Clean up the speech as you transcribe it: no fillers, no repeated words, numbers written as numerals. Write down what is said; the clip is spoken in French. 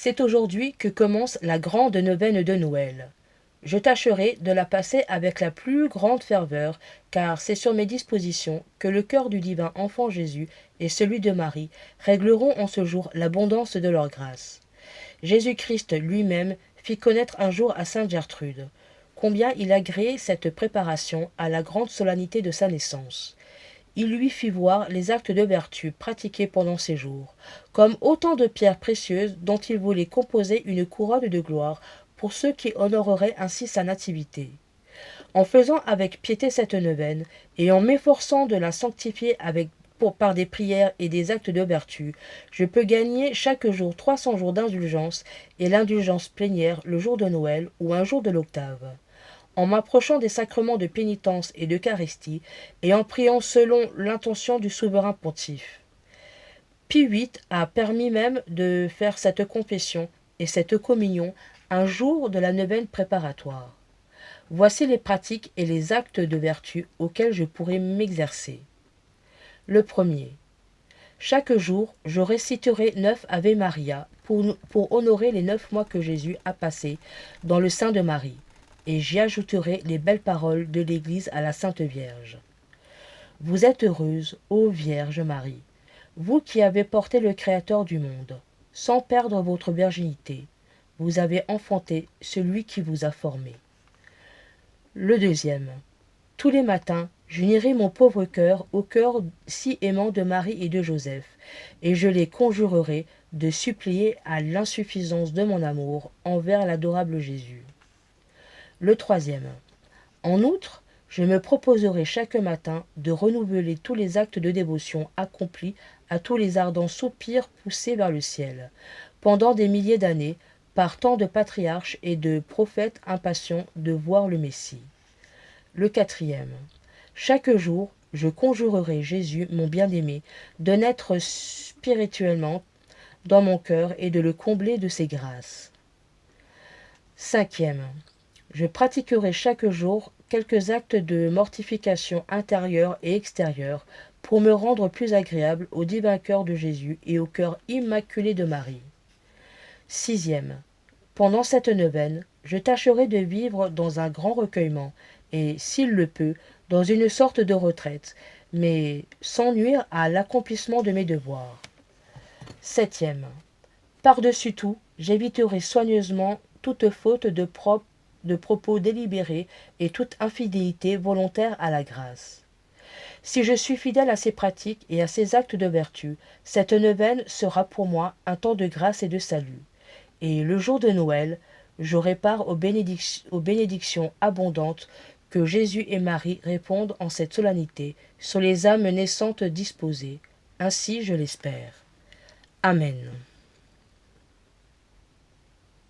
C'est aujourd'hui que commence la grande neuvaine de Noël. Je tâcherai de la passer avec la plus grande ferveur, car c'est sur mes dispositions que le cœur du divin enfant Jésus et celui de Marie régleront en ce jour l'abondance de leur grâce. Jésus-Christ lui-même fit connaître un jour à sainte Gertrude combien il agréait cette préparation à la grande solennité de sa naissance. Il lui fit voir les actes de vertu pratiqués pendant ces jours, comme autant de pierres précieuses dont il voulait composer une couronne de gloire pour ceux qui honoreraient ainsi sa nativité. En faisant avec piété cette neuvaine, et en m'efforçant de la sanctifier par des prières et des actes de vertu, je peux gagner chaque jour 300 jours d'indulgence, et l'indulgence plénière le jour de Noël ou un jour de l'octave. En m'approchant des sacrements de pénitence et d'Eucharistie, et en priant selon l'intention du souverain pontife. Pie VIII a permis même de faire cette confession et cette communion un jour de la neuvaine préparatoire. Voici les pratiques et les actes de vertu auxquels je pourrais m'exercer. Le premier. Chaque jour, je réciterai 9 Ave Maria pour honorer les 9 mois que Jésus a passés dans le sein de Marie. Et j'y ajouterai les belles paroles de l'Église à la Sainte Vierge. Vous êtes heureuse, ô Vierge Marie, vous qui avez porté le Créateur du monde, sans perdre votre virginité, vous avez enfanté celui qui vous a formé. Le deuxième. Tous les matins, j'unirai mon pauvre cœur au cœur si aimant de Marie et de Joseph, et je les conjurerai de supplier à l'insuffisance de mon amour envers l'adorable Jésus. Le troisième. En outre, je me proposerai chaque matin de renouveler tous les actes de dévotion accomplis à tous les ardents soupirs poussés vers le ciel, pendant des milliers d'années, par tant de patriarches et de prophètes impatients de voir le Messie. Le quatrième. Chaque jour, je conjurerai Jésus, mon bien-aimé, de naître spirituellement dans mon cœur et de le combler de ses grâces. Cinquième. Je pratiquerai chaque jour quelques actes de mortification intérieure et extérieure pour me rendre plus agréable au divin cœur de Jésus et au cœur immaculé de Marie. Sixième. Pendant cette neuvaine, je tâcherai de vivre dans un grand recueillement et, s'il le peut, dans une sorte de retraite, mais sans nuire à l'accomplissement de mes devoirs. Septième. Par-dessus tout, j'éviterai soigneusement toute faute de propos délibérés et toute infidélité volontaire à la grâce. Si je suis fidèle à ces pratiques et à ces actes de vertu, cette neuvaine sera pour moi un temps de grâce et de salut. Et le jour de Noël, j'aurai part aux bénédictions abondantes que Jésus et Marie répondent en cette solennité sur les âmes naissantes disposées. Ainsi je l'espère. Amen.